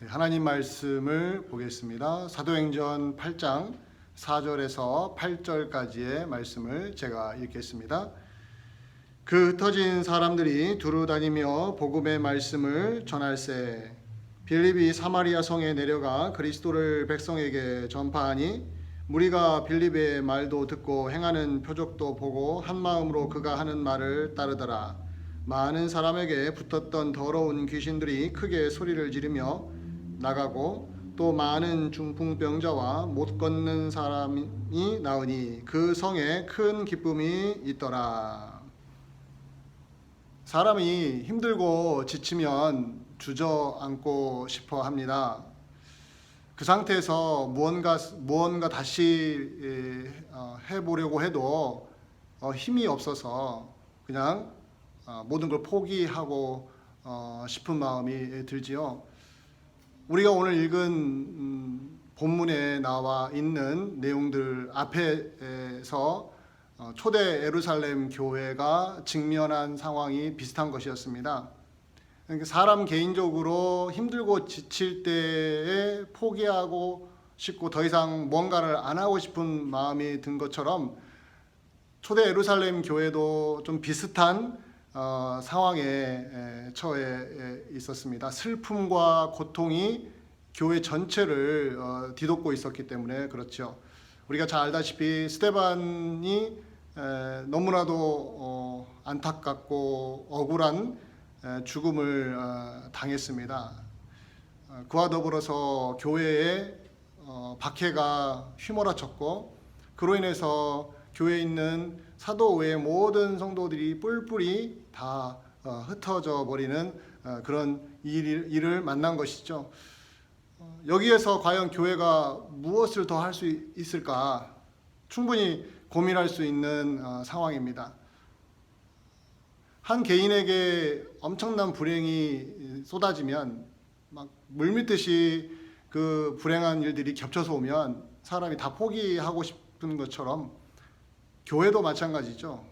하나님 말씀을 보겠습니다. 사도행전 8장 4절에서 8절까지의 말씀을 제가 읽겠습니다. 그 흩어진 사람들이 두루 다니며 복음의 말씀을 전할세 빌립이 사마리아 성에 내려가 그리스도를 백성에게 전파하니 무리가 빌립의 말도 듣고 행하는 표적도 보고 한 마음으로 그가 하는 말을 따르더라. 많은 사람에게 붙었던 더러운 귀신들이 크게 소리를 지르며 나가고 또 많은 중풍병자와 못 걷는 사람이 나으니 그 성에 큰 기쁨이 있더라. 사람이 힘들고 지치면 주저앉고 싶어 합니다. 그 상태에서 무언가 다시 해보려고 해도 힘이 없어서 그냥 모든 걸 포기하고 싶은 마음이 들지요. 우리가 오늘 읽은 본문에 나와 있는 내용들 앞에서 초대 예루살렘 교회가 직면한 상황이 비슷한 것이었습니다. 사람 개인적으로 힘들고 지칠 때에 포기하고 싶고 더 이상 뭔가를 안 하고 싶은 마음이 든 것처럼 초대 예루살렘 교회도 좀 비슷한 상황에 처해 있었습니다. 슬픔과 고통이 교회 전체를 뒤덮고 있었기 때문에 그렇죠. 우리가 잘 알다시피 스데반이 너무나도 안타깝고 억울한 죽음을 당했습니다. 그와 더불어서 교회에 박해가 휘몰아쳤고 그로 인해서 교회에 있는 사도 외의 모든 성도들이 뿔뿔이 다 흩어져 버리는 그런 일을 만난 것이죠. 여기에서 과연 교회가 무엇을 더 할 수 있을까 충분히 고민할 수 있는 상황입니다. 한 개인에게 엄청난 불행이 쏟아지면 막 물밀듯이 그 불행한 일들이 겹쳐서 오면 사람이 다 포기하고 싶은 것처럼 교회도 마찬가지죠.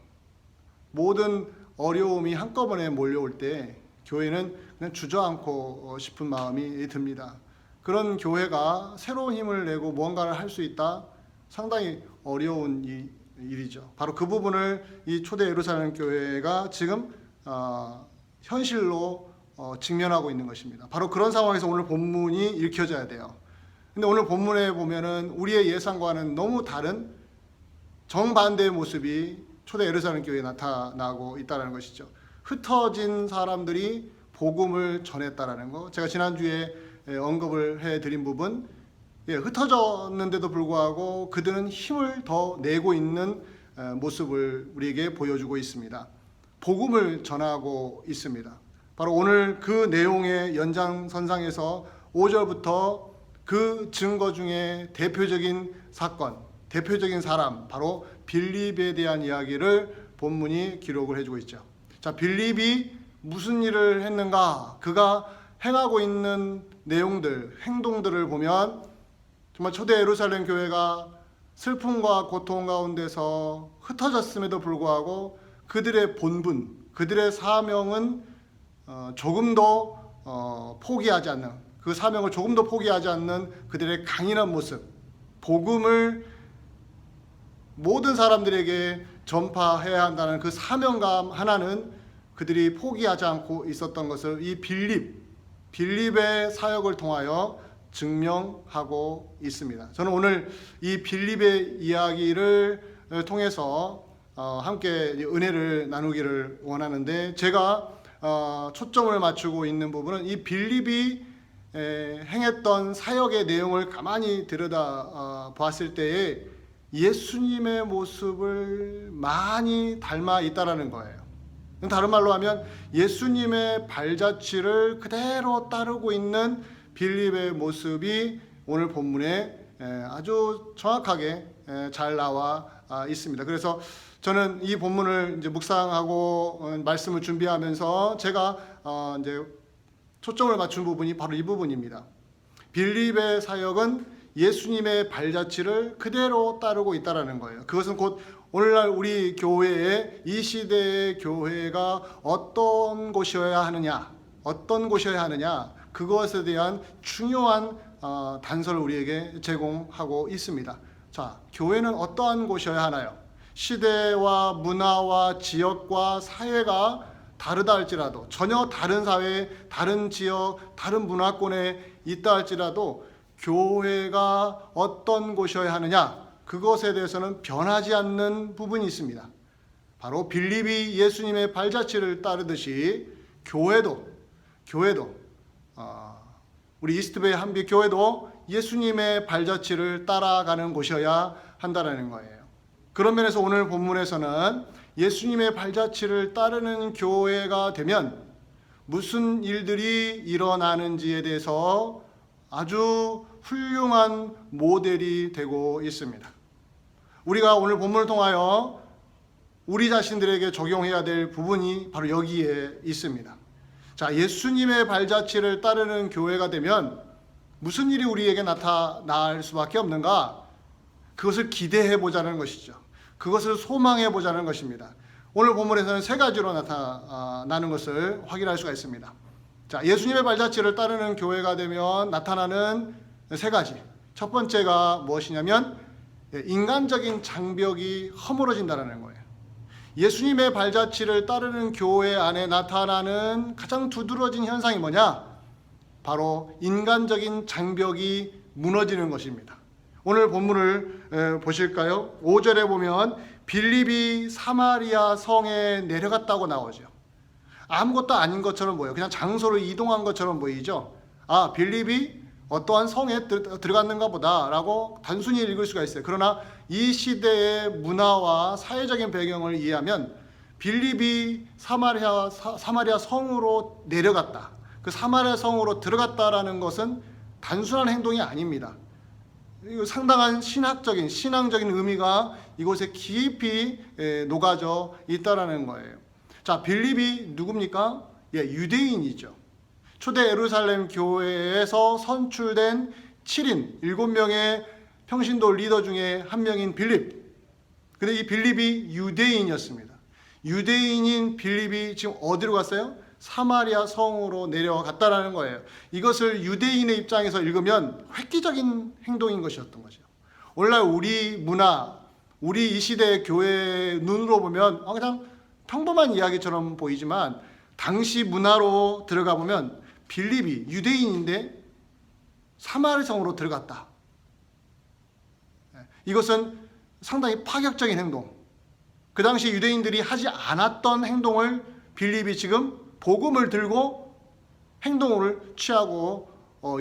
모든 어려움이 한꺼번에 몰려올 때 교회는 그냥 주저앉고 싶은 마음이 듭니다. 그런 교회가 새로운 힘을 내고 무언가를 할 수 있다? 상당히 어려운 일이죠. 바로 그 부분을 이 초대 예루살렘 교회가 지금 현실로 직면하고 있는 것입니다. 바로 그런 상황에서 오늘 본문이 읽혀져야 돼요. 근데 오늘 본문에 보면은 우리의 예상과는 너무 다른 정반대의 모습이 초대 예루살렘 교회에 나타나고 있다는 것이죠. 흩어진 사람들이 복음을 전했다라는 거. 제가 지난주에 언급을 해드린 부분, 흩어졌는데도 불구하고 그들은 힘을 더 내고 있는 모습을 우리에게 보여주고 있습니다. 복음을 전하고 있습니다. 바로 오늘 그 내용의 연장선상에서 5절부터 그 증거 중에 대표적인 사건, 대표적인 사람, 바로 빌립에 대한 이야기를 본문이 기록을 해주고 있죠. 자, 빌립이 무슨 일을 했는가? 그가 행하고 있는 내용들, 행동들을 보면 정말 초대 예루살렘 교회가 슬픔과 고통 가운데서 흩어졌음에도 불구하고 그들의 본분, 그들의 사명은 조금도 포기하지 않는, 그 사명을 조금도 포기하지 않는 그들의 강인한 모습, 복음을 모든 사람들에게 전파해야 한다는 그 사명감 하나는 그들이 포기하지 않고 있었던 것을 이 빌립의 사역을 통하여 증명하고 있습니다. 저는 오늘 이 빌립의 이야기를 통해서 함께 은혜를 나누기를 원하는데, 제가 초점을 맞추고 있는 부분은 이 빌립이 행했던 사역의 내용을 가만히 들여다 보았을 때에 예수님의 모습을 많이 닮아 있다라는 거예요. 다른 말로 하면 예수님의 발자취를 그대로 따르고 있는 빌립의 모습이 오늘 본문에 아주 정확하게 잘 나와 있습니다. 그래서 저는 이 본문을 이제 묵상하고 말씀을 준비하면서 제가 이제 초점을 맞춘 부분이 바로 이 부분입니다. 빌립의 사역은 예수님의 발자취를 그대로 따르고 있다라는 거예요. 그것은 곧 오늘날 우리 교회의, 이 시대의 교회가 어떤 곳이어야 하느냐, 그것에 대한 중요한 단서를 우리에게 제공하고 있습니다. 자, 교회는 어떠한 곳이어야 하나요? 시대와 문화와 지역과 사회가 다르다 할지라도, 전혀 다른 사회, 다른 지역, 다른 문화권에 있다 할지라도 교회가 어떤 곳이어야 하느냐, 그것에 대해서는 변하지 않는 부분이 있습니다. 바로 빌립이 예수님의 발자취를 따르듯이 교회도 우리 이스트베이 한빛 교회도 예수님의 발자취를 따라가는 곳이어야 한다는 거예요. 그런 면에서 오늘 본문에서는 예수님의 발자취를 따르는 교회가 되면 무슨 일들이 일어나는지에 대해서 아주 훌륭한 모델이 되고 있습니다. 우리가 오늘 본문을 통하여 우리 자신들에게 적용해야 될 부분이 바로 여기에 있습니다. 자, 예수님의 발자취를 따르는 교회가 되면 무슨 일이 우리에게 나타날 수밖에 없는가? 그것을 기대해 보자는 것이죠. 그것을 소망해 보자는 것입니다. 오늘 본문에서는 세 가지로 나타나는 것을 확인할 수가 있습니다. 자, 예수님의 발자취를 따르는 교회가 되면 나타나는 세 가지. 첫 번째가 무엇이냐면 인간적인 장벽이 허물어진다는 거예요. 예수님의 발자취를 따르는 교회 안에 나타나는 가장 두드러진 현상이 뭐냐? 바로 인간적인 장벽이 무너지는 것입니다. 오늘 본문을 보실까요? 5절에 보면 빌립이 사마리아 성에 내려갔다고 나오죠. 아무것도 아닌 것처럼 보여요. 그냥 장소를 이동한 것처럼 보이죠. 아, 빌립이 어떠한 성에 들어갔는가 보다라고 단순히 읽을 수가 있어요. 그러나 이 시대의 문화와 사회적인 배경을 이해하면 빌립이 사마리아 성으로 내려갔다, 그 사마리아 성으로 들어갔다라는 것은 단순한 행동이 아닙니다. 상당한 신앙적인 의미가 이곳에 깊이 녹아져 있다라는 거예요. 자, 빌립이 누굽니까? 유대인이죠. 초대 예루살렘 교회에서 선출된 7명의 평신도 리더 중에 한 명인 빌립. 근데 이 빌립이 유대인이었습니다. 유대인인 빌립이 지금 어디로 갔어요? 사마리아 성으로 내려갔다라는 거예요. 이것을 유대인의 입장에서 읽으면 획기적인 행동인 것이었던 거죠. 오늘날 우리 문화, 우리 이 시대의 교회의 눈으로 보면 그냥 평범한 이야기처럼 보이지만 당시 문화로 들어가 보면 빌립이 유대인인데 사마리아 성으로 들어갔다. 이것은 상당히 파격적인 행동. 그 당시 유대인들이 하지 않았던 행동을 빌립이 지금 복음을 들고 행동을 취하고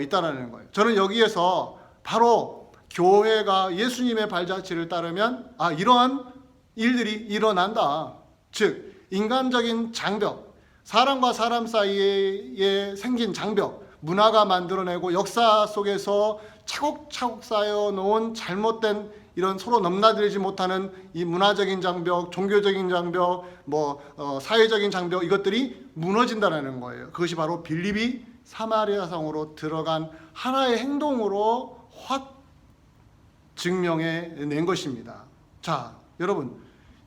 있다는 거예요. 저는 여기에서 바로 교회가 예수님의 발자취를 따르면 이러한 일들이 일어난다. 즉 인간적인 장벽, 사람과 사람 사이에 생긴 장벽, 문화가 만들어내고 역사 속에서 차곡차곡 쌓여놓은 잘못된 이런 서로 넘나들지 못하는 이 문화적인 장벽, 종교적인 장벽, 사회적인 장벽, 이것들이 무너진다는 거예요. 그것이 바로 빌립이 사마리아 성으로 들어간 하나의 행동으로 확 증명해 낸 것입니다. 자, 여러분,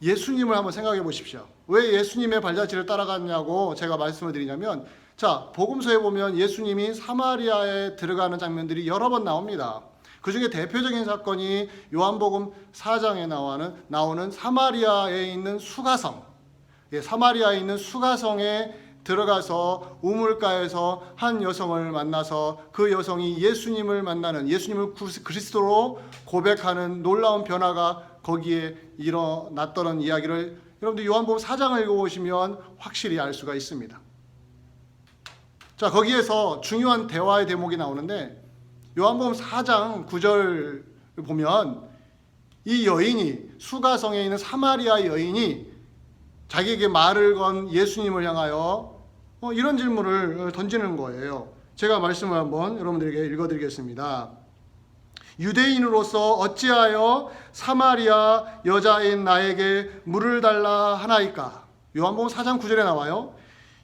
예수님을 한번 생각해 보십시오. 왜 예수님의 발자취를 따라갔냐고 제가 말씀을 드리냐면, 자, 복음서에 보면 예수님이 사마리아에 들어가는 장면들이 여러 번 나옵니다. 그 중에 대표적인 사건이 요한복음 4장에 나오는 사마리아에 있는 수가성. 사마리아에 있는 수가성에 들어가서 우물가에서 한 여성을 만나서 그 여성이 예수님을 만나는, 예수님을 그리스도로 고백하는 놀라운 변화가 거기에 일어났다는 이야기를 여러분들 요한복음 4장을 읽어보시면 확실히 알 수가 있습니다. 자, 거기에서 중요한 대화의 대목이 나오는데 요한복음 4장 9절 보면 이 여인이, 수가성에 있는 사마리아 여인이 자기에게 말을 건 예수님을 향하여 이런 질문을 던지는 거예요. 제가 말씀을 한번 여러분들에게 읽어드리겠습니다. 유대인으로서 어찌하여 사마리아 여자인 나에게 물을 달라 하나이까? 요한복음 4장 9절에 나와요.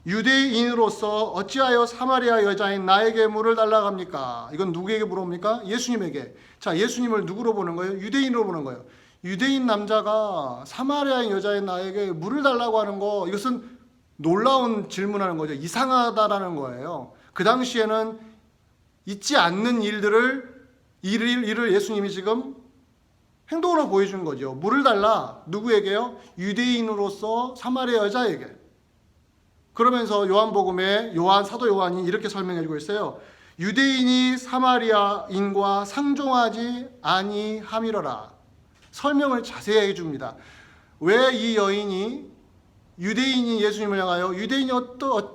유대인으로서 어찌하여 사마리아 여자인 나에게 물을 달라고 합니까? 이건 누구에게 물어봅니까? 예수님에게. 자, 예수님을 누구로 보는 거예요? 유대인으로 보는 거예요. 유대인 남자가 사마리아 여자인 나에게 물을 달라고 하는 거, 이것은 놀라운 질문하는 거죠. 이상하다라는 거예요. 그 당시에는 있지 않는 일을 예수님이 지금 행동으로 보여준 거죠. 물을 달라. 누구에게요? 유대인으로서 사마리아 여자에게. 그러면서 요한복음에 사도 요한이 이렇게 설명해 주고 있어요. 유대인이 사마리아인과 상종하지 아니함이러라. 설명을 자세히 해줍니다. 왜 이 여인이 유대인이 예수님을 향하여 유대인이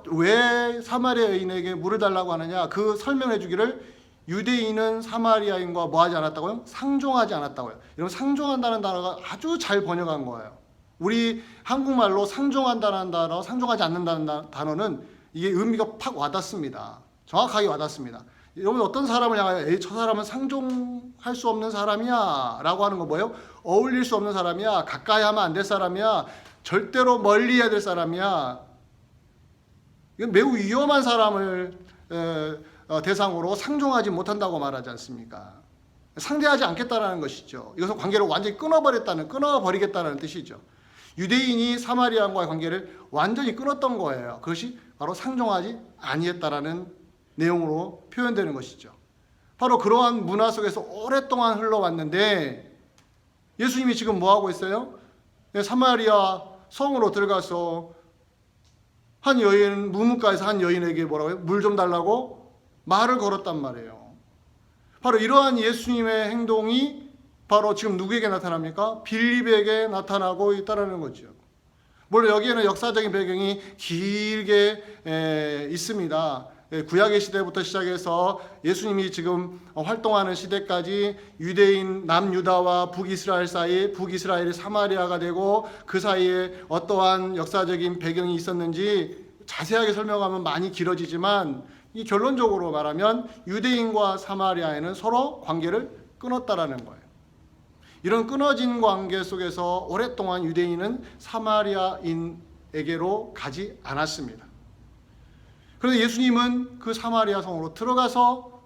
왜 사마리아 여인에게 물을 달라고 하느냐, 그 설명해 주기를 유대인은 사마리아인과 뭐 하지 않았다고요? 상종하지 않았다고요. 여러분, 상종한다는 단어가 아주 잘 번역한 거예요. 우리 한국말로 상종한다는 단어, 상종하지 않는다는 단어는 이게 의미가 팍 와닿습니다. 정확하게 와닿습니다. 여러분, 어떤 사람을 향하여 저 사람은 상종할 수 없는 사람이야 라고 하는 거 뭐예요? 어울릴 수 없는 사람이야, 가까이 하면 안 될 사람이야, 절대로 멀리 해야 될 사람이야. 이건 매우 위험한 사람을 대상으로 상종하지 못한다고 말하지 않습니까? 상대하지 않겠다는 것이죠. 이것은 관계를 완전히 끊어버리겠다는 뜻이죠. 유대인이 사마리아인과의 관계를 완전히 끊었던 거예요. 그것이 바로 상종하지 아니했다라는 내용으로 표현되는 것이죠. 바로 그러한 문화 속에서 오랫동안 흘러왔는데 예수님이 지금 뭐 하고 있어요? 사마리아 성으로 들어가서 무문가에서 한 여인에게 뭐라고요? 물 좀 달라고 말을 걸었단 말이에요. 바로 이러한 예수님의 행동이 바로 지금 누구에게 나타납니까? 빌립에게 나타나고 있다는 거죠. 물론 여기에는 역사적인 배경이 길게 있습니다. 구약의 시대부터 시작해서 예수님이 지금 활동하는 시대까지 유대인 남유다와 북이스라엘 사이, 북이스라엘이 사마리아가 되고 그 사이에 어떠한 역사적인 배경이 있었는지 자세하게 설명하면 많이 길어지지만 이 결론적으로 말하면 유대인과 사마리아에는 서로 관계를 끊었다라는 거예요. 이런 끊어진 관계 속에서 오랫동안 유대인은 사마리아인에게로 가지 않았습니다. 그런데 예수님은 그 사마리아 성으로 들어가서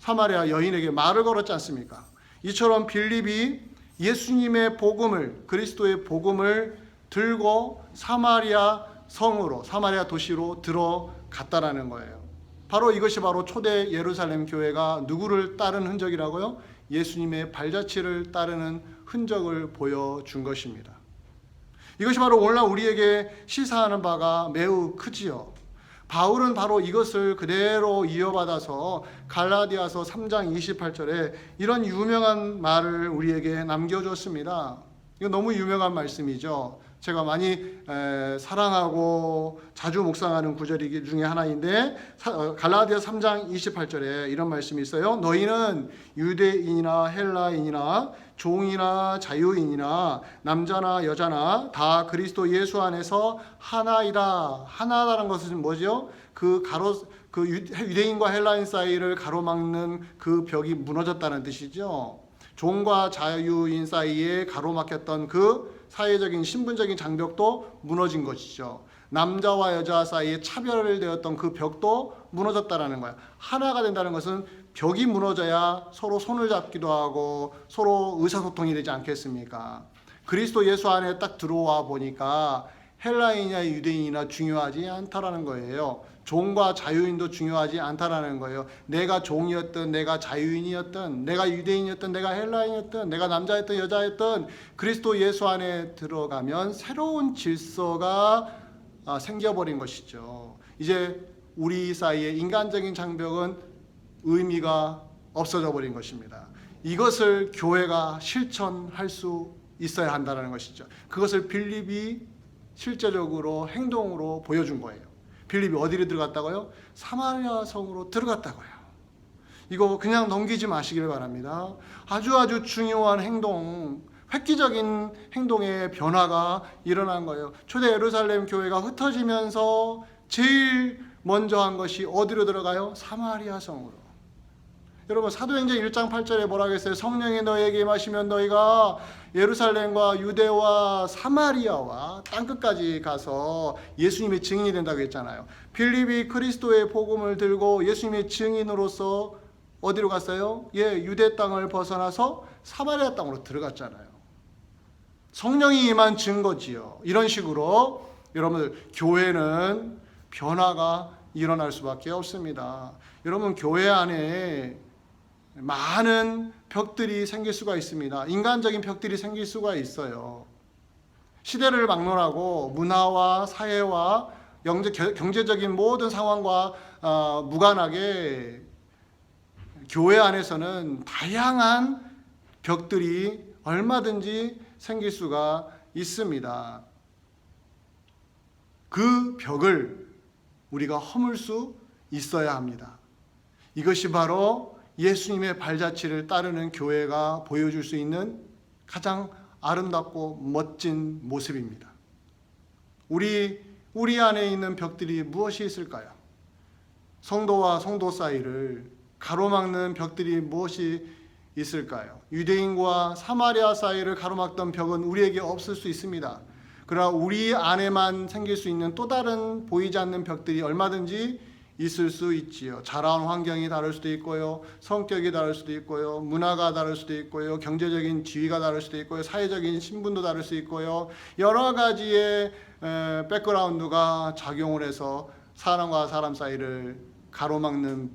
사마리아 여인에게 말을 걸었지 않습니까? 이처럼 빌립이 예수님의 복음을, 그리스도의 복음을 들고 사마리아 성으로, 사마리아 도시로 들어갔다라는 거예요. 바로 이것이 바로 초대 예루살렘 교회가 누구를 따른 흔적이라고요? 예수님의 발자취를 따르는 흔적을 보여준 것입니다. 이것이 바로 오늘날 우리에게 시사하는 바가 매우 크지요. 바울은 바로 이것을 그대로 이어받아서 갈라디아서 3장 28절에 이런 유명한 말을 우리에게 남겨줬습니다. 이거 너무 유명한 말씀이죠. 제가 많이 사랑하고 자주 묵상하는 구절 중에 하나인데 갈라디아 3장 28절에 이런 말씀이 있어요. 너희는 유대인이나 헬라인이나 종이나 자유인이나 남자나 여자나 다 그리스도 예수 안에서 하나이다. 하나라는 것은 뭐죠? 그 유대인과 헬라인 사이를 가로막는 그 벽이 무너졌다는 뜻이죠. 종과 자유인 사이에 가로막혔던 그 사회적인 신분적인 장벽도 무너진 것이죠. 남자와 여자 사이에 차별되었던 그 벽도 무너졌다라는 거예요. 하나가 된다는 것은 벽이 무너져야 서로 손을 잡기도 하고 서로 의사소통이 되지 않겠습니까? 그리스도 예수 안에 딱 들어와 보니까 헬라인이나 유대인이나 중요하지 않다라는 거예요. 종과 자유인도 중요하지 않다라는 거예요. 내가 종이었든 내가 자유인이었든 내가 유대인이었든 내가 헬라인이었든 내가 남자였든 여자였든 그리스도 예수 안에 들어가면 새로운 질서가 생겨버린 것이죠. 이제 우리 사이의 인간적인 장벽은 의미가 없어져 버린 것입니다. 이것을 교회가 실천할 수 있어야 한다는 것이죠. 그것을 빌립이 실제적으로 행동으로 보여준 거예요. 빌립이 어디로 들어갔다고요? 사마리아 성으로 들어갔다고요. 이거 그냥 넘기지 마시길 바랍니다. 아주 중요한 행동, 획기적인 행동의 변화가 일어난 거예요. 초대 예루살렘 교회가 흩어지면서 제일 먼저 한 것이 어디로 들어가요? 사마리아 성으로. 여러분, 사도행전 1장 8절에 뭐라고 했어요? 성령이 너희에게 임하시면 너희가 예루살렘과 유대와 사마리아와 땅끝까지 가서 예수님의 증인이 된다고 했잖아요. 빌립이 그리스도의 복음을 들고 예수님의 증인으로서 어디로 갔어요? 유대 땅을 벗어나서 사마리아 땅으로 들어갔잖아요. 성령이 임한 증거지요. 이런 식으로 여러분들, 교회는 변화가 일어날 수밖에 없습니다. 여러분, 교회 안에 많은 벽들이 생길 수가 있습니다. 인간적인 벽들이 생길 수가 있어요. 시대를 막론하고 문화와 사회와 경제적인 모든 상황과 무관하게 교회 안에서는 다양한 벽들이 얼마든지 생길 수가 있습니다. 그 벽을 우리가 허물 수 있어야 합니다. 이것이 바로 예수님의 발자취를 따르는 교회가 보여줄 수 있는 가장 아름답고 멋진 모습입니다. 우리 안에 있는 벽들이 무엇이 있을까요? 성도와 성도 사이를 가로막는 벽들이 무엇이 있을까요? 유대인과 사마리아 사이를 가로막던 벽은 우리에게 없을 수 있습니다. 그러나 우리 안에만 생길 수 있는 또 다른 보이지 않는 벽들이 얼마든지 있을 수 있지요. 자라온 환경이 다를 수도 있고요. 성격이 다를 수도 있고요. 문화가 다를 수도 있고요. 경제적인 지위가 다를 수도 있고요. 사회적인 신분도 다를 수 있고요. 여러 가지의 백그라운드가 작용을 해서 사람과 사람 사이를 가로막는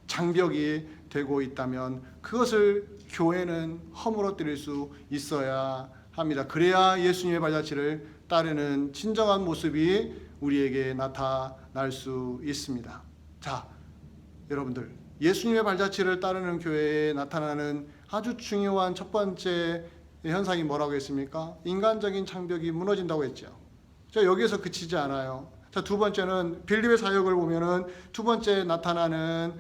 장벽이 되고 있다면 그것을 교회는 허물어뜨릴 수 있어야 합니다. 그래야 예수님의 발자취를 따르는 진정한 모습이 우리에게 나타날 수 있습니다. 자, 여러분들, 예수님의 발자취를 따르는 교회에 나타나는 아주 중요한 첫 번째 현상이 뭐라고 했습니까? 인간적인 장벽이 무너진다고 했죠. 자, 여기에서 그치지 않아요. 자, 두 번째는 빌립의 사역을 보면은 두 번째 나타나는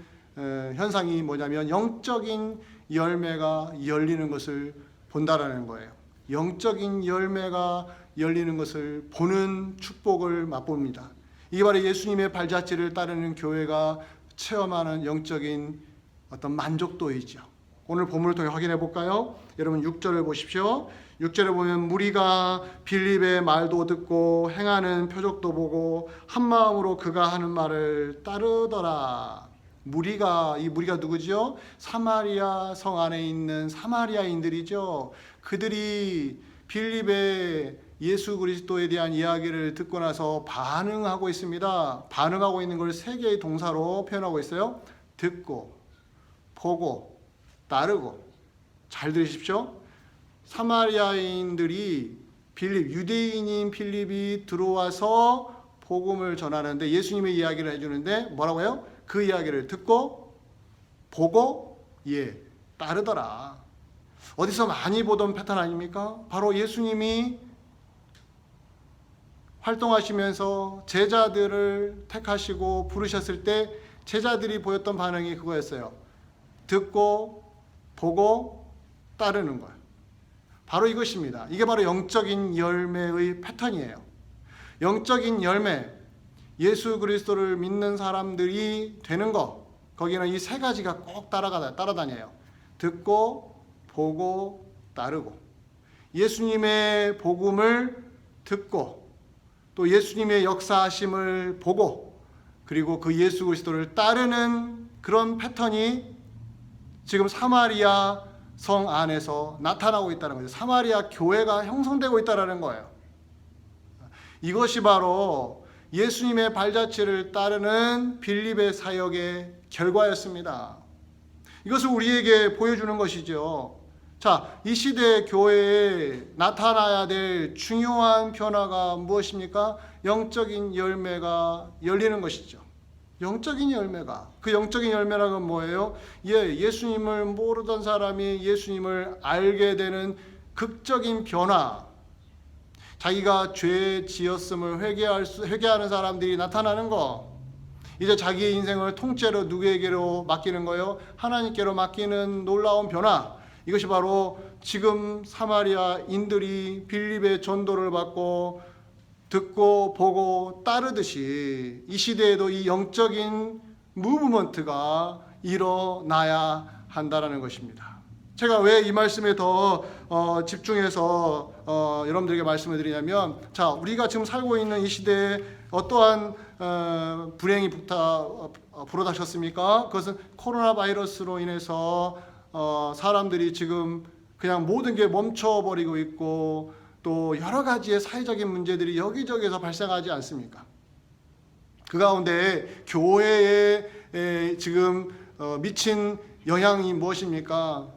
현상이 뭐냐면 영적인 열매가 열리는 것을 본다라는 거예요. 영적인 열매가 열리는 것을 보는 축복을 맛봅니다. 이게 바로 예수님의 발자취를 따르는 교회가 체험하는 영적인 어떤 만족도이죠. 오늘 본문을 통해 확인해 볼까요? 여러분 6절을 보십시오. 6절에 보면 무리가 빌립의 말도 듣고 행하는 표적도 보고 한 마음으로 그가 하는 말을 따르더라. 이 무리가 누구죠? 사마리아 성 안에 있는 사마리아인들이죠. 그들이 빌립의 예수 그리스도에 대한 이야기를 듣고 나서 반응하고 있습니다. 반응하고 있는 걸 세 개의 동사로 표현하고 있어요. 듣고, 보고, 따르고. 잘 들으십시오. 사마리아인들이 유대인인 빌립이 들어와서 복음을 전하는데 예수님의 이야기를 해주는데 뭐라고요? 그 이야기를 듣고, 보고, 따르더라. 어디서 많이 보던 패턴 아닙니까? 바로 예수님이 활동하시면서 제자들을 택하시고 부르셨을 때 제자들이 보였던 반응이 그거였어요. 듣고, 보고, 따르는 거예요. 바로 이것입니다. 이게 바로 영적인 열매의 패턴이에요. 영적인 열매, 예수 그리스도를 믿는 사람들이 되는 것, 거기는 이 세 가지가 꼭 따라다녀요. 듣고, 보고, 따르고. 예수님의 복음을 듣고 또 예수님의 역사하심을 보고 그리고 그 예수 그리스도를 따르는 그런 패턴이 지금 사마리아 성 안에서 나타나고 있다는 거죠. 사마리아 교회가 형성되고 있다는 거예요. 이것이 바로 예수님의 발자취를 따르는 빌립의 사역의 결과였습니다. 이것을 우리에게 보여주는 것이죠. 자, 이 시대 교회에 나타나야 될 중요한 변화가 무엇입니까? 영적인 열매가 열리는 것이죠. 영적인 열매가. 그 영적인 열매라는 뭐예요? 예수님을 모르던 사람이 예수님을 알게 되는 극적인 변화. 자기가 죄 지었음을 회개하는 사람들이 나타나는 거. 이제 자기의 인생을 통째로 누구에게로 맡기는 거예요? 하나님께로 맡기는 놀라운 변화. 이것이 바로 지금 사마리아인들이 빌립의 전도를 받고 듣고 보고 따르듯이 이 시대에도 이 영적인 무브먼트가 일어나야 한다는 것입니다. 제가 왜 이 말씀에 더 집중해서 여러분들에게 말씀을 드리냐면, 자, 우리가 지금 살고 있는 이 시대에 어떠한 불행이 불어닥쳤습니까? 그것은 코로나 바이러스로 인해서 사람들이 지금 그냥 모든 게 멈춰버리고 있고 또 여러 가지의 사회적인 문제들이 여기저기서 발생하지 않습니까? 그 가운데 교회에 지금 미친 영향이 무엇입니까?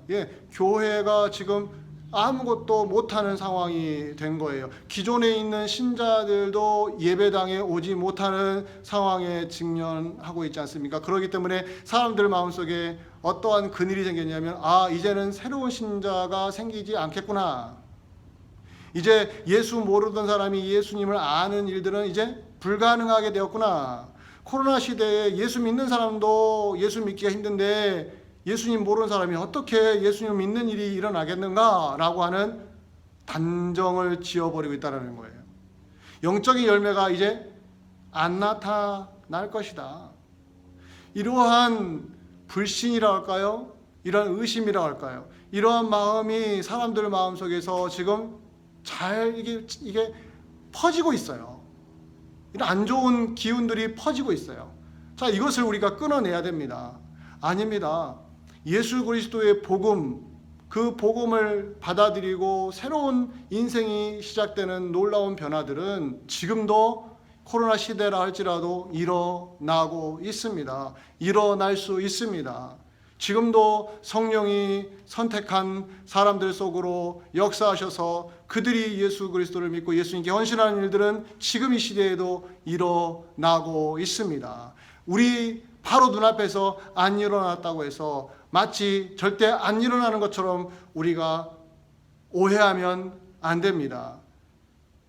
교회가 지금 아무것도 못하는 상황이 된 거예요. 기존에 있는 신자들도 예배당에 오지 못하는 상황에 직면하고 있지 않습니까? 그렇기 때문에 사람들 마음속에 어떠한 근일이 생겼냐면, 이제는 새로운 신자가 생기지 않겠구나. 이제 예수 모르던 사람이 예수님을 아는 일들은 이제 불가능하게 되었구나. 코로나 시대에 예수 믿는 사람도 예수 믿기가 힘든데 예수님 모르는 사람이 어떻게 예수님을 믿는 일이 일어나겠는가? 라고 하는 단정을 지어버리고 있다는 거예요. 영적인 열매가 이제 안 나타날 것이다. 이러한 불신이라고 할까요? 이러한 의심이라고 할까요? 이러한 마음이 사람들 마음속에서 지금 잘 이게 퍼지고 있어요. 이런 안 좋은 기운들이 퍼지고 있어요. 자, 이것을 우리가 끊어내야 됩니다. 아닙니다. 예수 그리스도의 복음, 그 복음을 받아들이고 새로운 인생이 시작되는 놀라운 변화들은 지금도 코로나 시대라 할지라도 일어나고 있습니다. 일어날 수 있습니다. 지금도 성령이 선택한 사람들 속으로 역사하셔서 그들이 예수 그리스도를 믿고 예수님께 헌신하는 일들은 지금 이 시대에도 일어나고 있습니다. 우리 바로 눈앞에서 안 일어났다고 해서 마치 절대 안 일어나는 것처럼 우리가 오해하면 안 됩니다.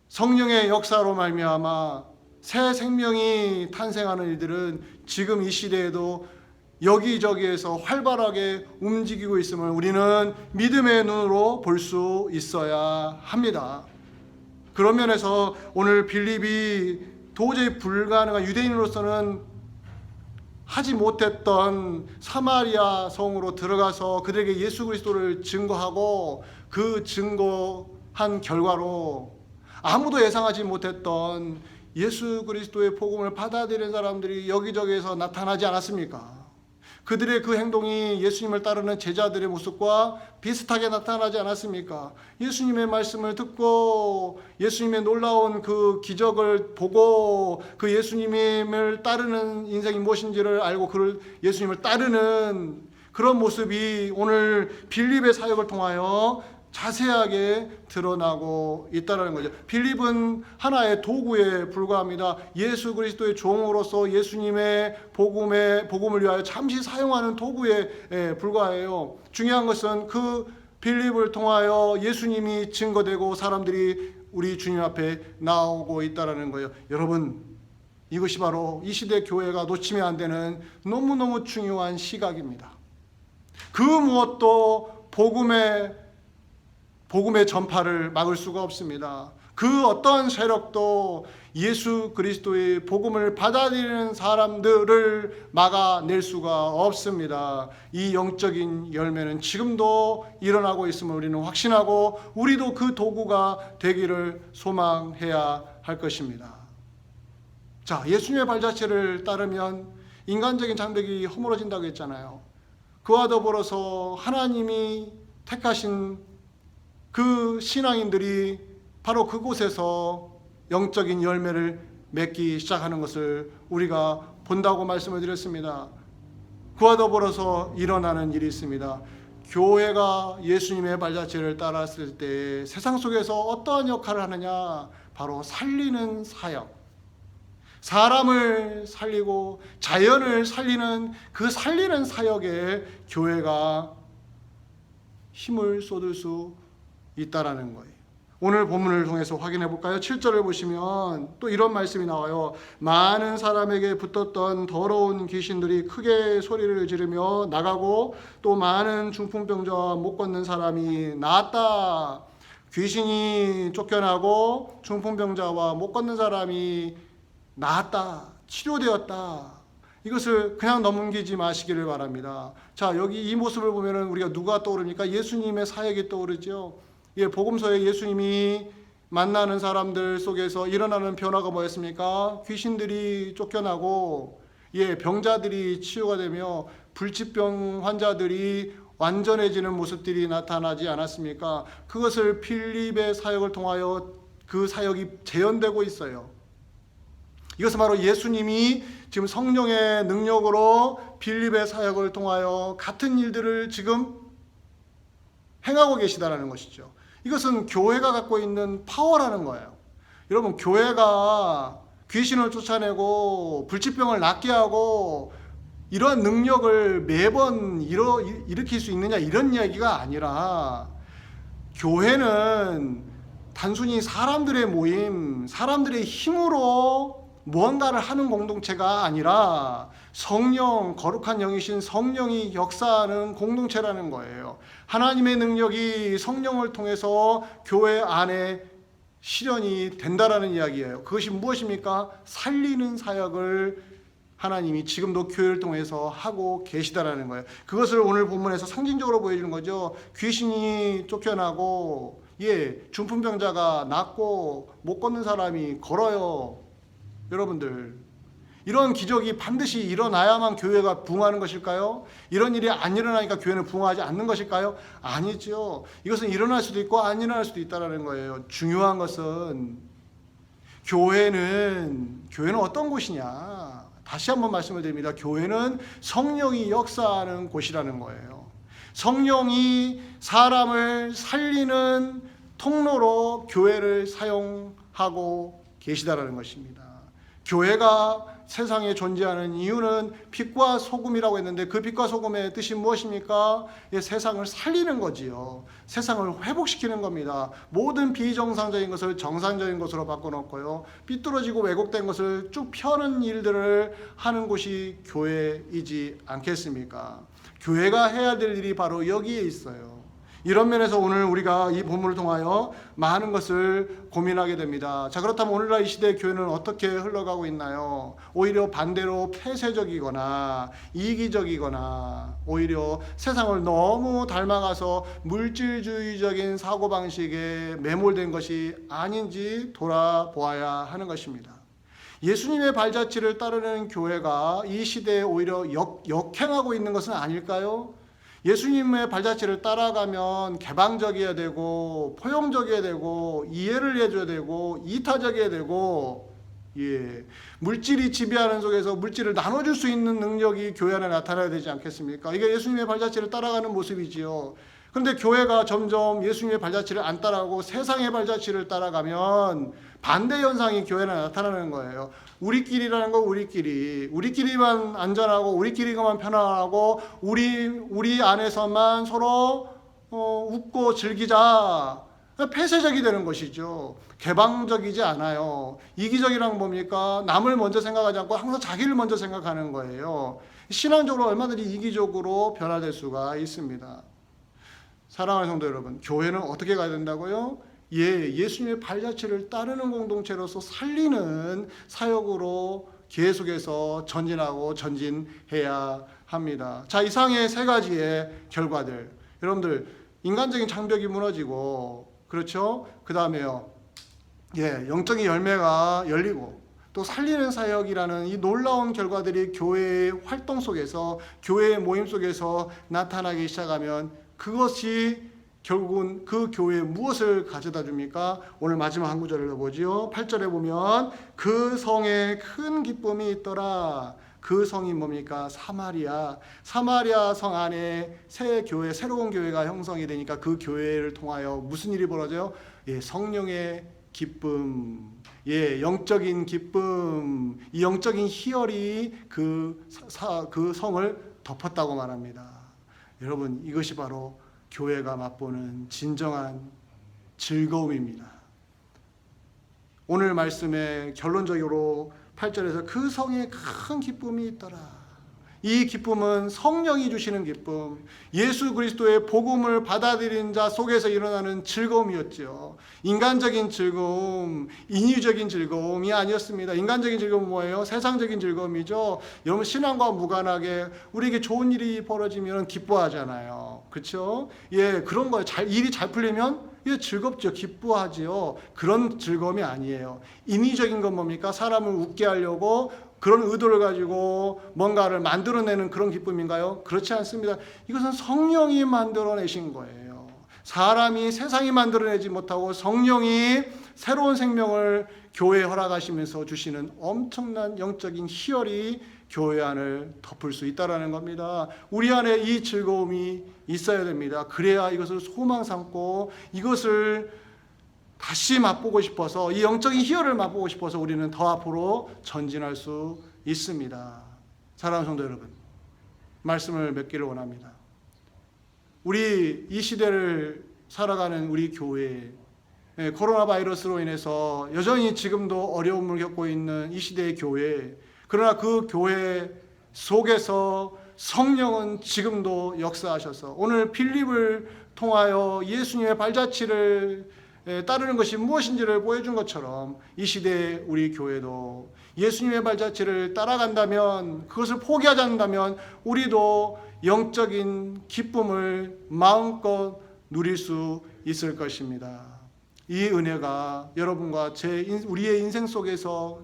성령의 역사로 말미암아 새 생명이 탄생하는 일들은 지금 이 시대에도 여기저기에서 활발하게 움직이고 있음을 우리는 믿음의 눈으로 볼 수 있어야 합니다. 그런 면에서 오늘 빌립이 도저히 불가능한, 유대인으로서는 하지 못했던 사마리아 성으로 들어가서 그들에게 예수 그리스도를 증거하고 그 증거한 결과로 아무도 예상하지 못했던 예수 그리스도의 복음을 받아들이는 사람들이 여기저기에서 나타나지 않았습니까? 그들의 그 행동이 예수님을 따르는 제자들의 모습과 비슷하게 나타나지 않았습니까? 예수님의 말씀을 듣고 예수님의 놀라운 그 기적을 보고 그 예수님을 따르는 인생이 무엇인지를 알고 그 예수님을 따르는 그런 모습이 오늘 빌립의 사역을 통하여 자세하게 드러나고 있다는 거죠. 빌립은 하나의 도구에 불과합니다. 예수 그리스도의 종으로서 예수님의 복음을 위하여 잠시 사용하는 도구에 불과해요. 중요한 것은 그 빌립을 통하여 예수님이 증거되고 사람들이 우리 주님 앞에 나오고 있다는 거예요. 여러분, 이것이 바로 이 시대 교회가 놓치면 안 되는 너무너무 중요한 시각입니다. 그 무엇도 복음의 전파를 막을 수가 없습니다. 그 어떤 세력도 예수 그리스도의 복음을 받아들이는 사람들을 막아낼 수가 없습니다. 이 영적인 열매는 지금도 일어나고 있음을 우리는 확신하고 우리도 그 도구가 되기를 소망해야 할 것입니다. 자, 예수님의 발자취를 따르면 인간적인 장벽이 허물어진다고 했잖아요. 그와 더불어서 하나님이 택하신 그 신앙인들이 바로 그곳에서 영적인 열매를 맺기 시작하는 것을 우리가 본다고 말씀을 드렸습니다. 그와 더불어서 일어나는 일이 있습니다. 교회가 예수님의 발자취를 따랐을 때 세상 속에서 어떠한 역할을 하느냐? 바로 살리는 사역. 사람을 살리고 자연을 살리는 그 살리는 사역에 교회가 힘을 쏟을 수 있다라는 거예요. 오늘 본문을 통해서 확인해 볼까요? 7절을 보시면 또 이런 말씀이 나와요. 많은 사람에게 붙었던 더러운 귀신들이 크게 소리를 지르며 나가고 또 많은 중풍병자와 못 걷는 사람이 나았다. 귀신이 쫓겨나고 중풍병자와 못 걷는 사람이 나았다. 치료되었다. 이것을 그냥 넘기지 마시기를 바랍니다. 자, 여기 이 모습을 보면은 우리가 누가 떠오릅니까? 예수님의 사역이 떠오르죠. 복음서에 예수님이 만나는 사람들 속에서 일어나는 변화가 뭐였습니까? 귀신들이 쫓겨나고 병자들이 치유가 되며 불치병 환자들이 완전해지는 모습들이 나타나지 않았습니까? 그것을 필립의 사역을 통하여 그 사역이 재현되고 있어요. 이것은 바로 예수님이 지금 성령의 능력으로 빌립의 사역을 통하여 같은 일들을 지금 행하고 계시다는 것이죠. 이것은 교회가 갖고 있는 파워라는 거예요. 여러분, 교회가 귀신을 쫓아내고 불치병을 낫게 하고 이러한 능력을 매번 일으킬 수 있느냐, 이런 이야기가 아니라, 교회는 단순히 사람들의 모임, 사람들의 힘으로 무언가를 하는 공동체가 아니라 성령, 거룩한 영이신 성령이 역사하는 공동체라는 거예요. 하나님의 능력이 성령을 통해서 교회 안에 실현이 된다라는 이야기예요. 그것이 무엇입니까? 살리는 사역을 하나님이 지금도 교회를 통해서 하고 계시다라는 거예요. 그것을 오늘 본문에서 상징적으로 보여주는 거죠. 귀신이 쫓겨나고, 중풍병자가 낫고, 못 걷는 사람이 걸어요. 여러분들, 이런 기적이 반드시 일어나야만 교회가 부흥하는 것일까요? 이런 일이 안 일어나니까 교회는 부흥하지 않는 것일까요? 아니죠. 이것은 일어날 수도 있고 안 일어날 수도 있다는 거예요. 중요한 것은 교회는 어떤 곳이냐? 다시 한번 말씀을 드립니다. 교회는 성령이 역사하는 곳이라는 거예요. 성령이 사람을 살리는 통로로 교회를 사용하고 계시다라는 것입니다. 교회가 세상에 존재하는 이유는 빛과 소금이라고 했는데, 그 빛과 소금의 뜻이 무엇입니까? 세상을 살리는 거지요. 세상을 회복시키는 겁니다. 모든 비정상적인 것을 정상적인 것으로 바꿔놓고요, 삐뚤어지고 왜곡된 것을 쭉 펴는 일들을 하는 곳이 교회이지 않겠습니까? 교회가 해야 될 일이 바로 여기에 있어요. 이런 면에서 오늘 우리가 이 본문을 통하여 많은 것을 고민하게 됩니다. 자, 그렇다면 오늘날 이 시대의 교회는 어떻게 흘러가고 있나요? 오히려 반대로 폐쇄적이거나 이기적이거나 오히려 세상을 너무 닮아가서 물질주의적인 사고방식에 매몰된 것이 아닌지 돌아보아야 하는 것입니다. 예수님의 발자취를 따르는 교회가 이 시대에 오히려 역행하고 있는 것은 아닐까요? 예수님의 발자취를 따라가면 개방적이어야 되고 포용적이어야 되고 이해를 해줘야 되고 이타적이어야 되고, 물질이 지배하는 속에서 물질을 나눠줄 수 있는 능력이 교회 안에 나타나야 되지 않겠습니까? 이게 예수님의 발자취를 따라가는 모습이지요. 그런데 교회가 점점 예수님의 발자취를 안 따라가고 세상의 발자취를 따라가면 반대 현상이 교회 안에 나타나는 거예요. 우리끼리라는 거, 우리끼리만 안전하고 우리끼리만 편안하고 우리 안에서만 서로 웃고 즐기자. 폐쇄적이 되는 것이죠. 개방적이지 않아요. 이기적이란 뭡니까? 남을 먼저 생각하지 않고 항상 자기를 먼저 생각하는 거예요. 신앙적으로 얼마든지 이기적으로 변화될 수가 있습니다. 사랑하는 성도 여러분, 교회는 어떻게 가야 된다고요? 예수님의 발자취를 따르는 공동체로서 살리는 사역으로 계속해서 전진하고 전진해야 합니다. 자, 이상의 세 가지의 결과들. 여러분들, 인간적인 장벽이 무너지고, 그렇죠? 그 다음에요, 영적인 열매가 열리고, 또 살리는 사역이라는 이 놀라운 결과들이 교회의 활동 속에서, 교회의 모임 속에서 나타나기 시작하면 그것이 결국은 그 교회에 무엇을 가져다 줍니까? 오늘 마지막 한 구절을 보지요. 8절에 보면 그 성에 큰 기쁨이 있더라. 그 성이 뭡니까? 사마리아. 사마리아 성 안에 새 교회, 새로운 교회가 형성이 되니까 그 교회를 통하여 무슨 일이 벌어져요? 성령의 기쁨, 영적인 기쁨, 이 영적인 희열이 그 성을 덮었다고 말합니다. 여러분, 이것이 바로 교회가 맛보는 진정한 즐거움입니다. 오늘 말씀의 결론적으로 8절에서 그 성에 큰 기쁨이 있더라. 이 기쁨은 성령이 주시는 기쁨, 예수 그리스도의 복음을 받아들인 자 속에서 일어나는 즐거움이었죠. 인간적인 즐거움, 인위적인 즐거움이 아니었습니다. 인간적인 즐거움은 뭐예요? 세상적인 즐거움이죠. 여러분, 신앙과 무관하게 우리에게 좋은 일이 벌어지면 기뻐하잖아요. 그렇죠? 그런 거예요. 일이 잘 풀리면 즐겁죠. 기뻐하지요. 그런 즐거움이 아니에요. 인위적인 건 뭡니까? 사람을 웃게 하려고 그런 의도를 가지고 뭔가를 만들어내는 그런 기쁨인가요? 그렇지 않습니다. 이것은 성령이 만들어내신 거예요. 사람이, 세상이 만들어내지 못하고 성령이 새로운 생명을 교회 허락하시면서 주시는 엄청난 영적인 희열이 교회 안을 덮을 수 있다라는 겁니다. 우리 안에 이 즐거움이 있어야 됩니다. 그래야 이것을 소망 삼고 이것을 다시 맛보고 싶어서, 이 영적인 희열을 맛보고 싶어서 우리는 더 앞으로 전진할 수 있습니다. 사랑하는 성도 여러분, 말씀을 맺기를 원합니다. 우리 이 시대를 살아가는 우리 교회, 코로나 바이러스로 인해서 여전히 지금도 어려움을 겪고 있는 이 시대의 교회, 그러나 그 교회 속에서 성령은 지금도 역사하셔서 오늘 필립을 통하여 예수님의 발자취를 따르는 것이 무엇인지를 보여준 것처럼 이 시대의 우리 교회도 예수님의 발자취를 따라간다면, 그것을 포기하지 않는다면 우리도 영적인 기쁨을 마음껏 누릴 수 있을 것입니다. 이 은혜가 여러분과 우리의 인생 속에서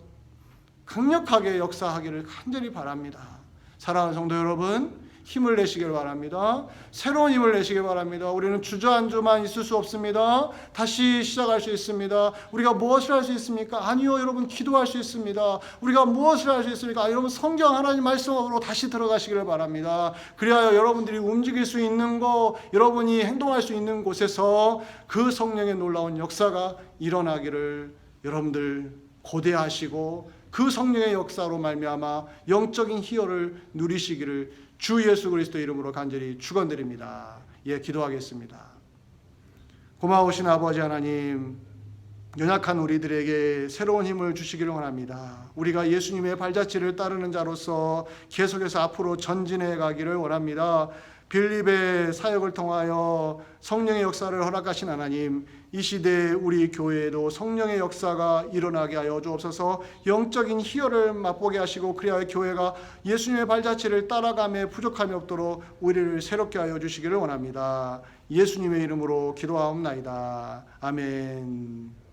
강력하게 역사하기를 간절히 바랍니다. 사랑하는 성도 여러분, 힘을 내시길 바랍니다. 새로운 힘을 내시길 바랍니다. 우리는 주저앉아만 있을 수 없습니다. 다시 시작할 수 있습니다. 우리가 무엇을 할 수 있습니까? 아니요, 여러분, 기도할 수 있습니다. 우리가 무엇을 할 수 있습니까? 여러분, 성경 하나님 말씀으로 다시 들어가시기를 바랍니다. 그리하여 여러분들이 움직일 수 있는 것, 여러분이 행동할 수 있는 곳에서 그 성령의 놀라운 역사가 일어나기를 여러분들 고대하시고, 그 성령의 역사로 말미암아 영적인 희열을 누리시기를 주 예수 그리스도 이름으로 간절히 축원드립니다. 기도하겠습니다. 고마우신 아버지 하나님, 연약한 우리들에게 새로운 힘을 주시기를 원합니다. 우리가 예수님의 발자취를 따르는 자로서 계속해서 앞으로 전진해 가기를 원합니다. 빌립의 사역을 통하여 성령의 역사를 허락하신 하나님, 이 시대에 우리 교회에도 성령의 역사가 일어나게 하여 주옵소서. 영적인 희열을 맛보게 하시고, 그리하여 교회가 예수님의 발자취를 따라감에 부족함이 없도록 우리를 새롭게 하여 주시기를 원합니다. 예수님의 이름으로 기도하옵나이다. 아멘.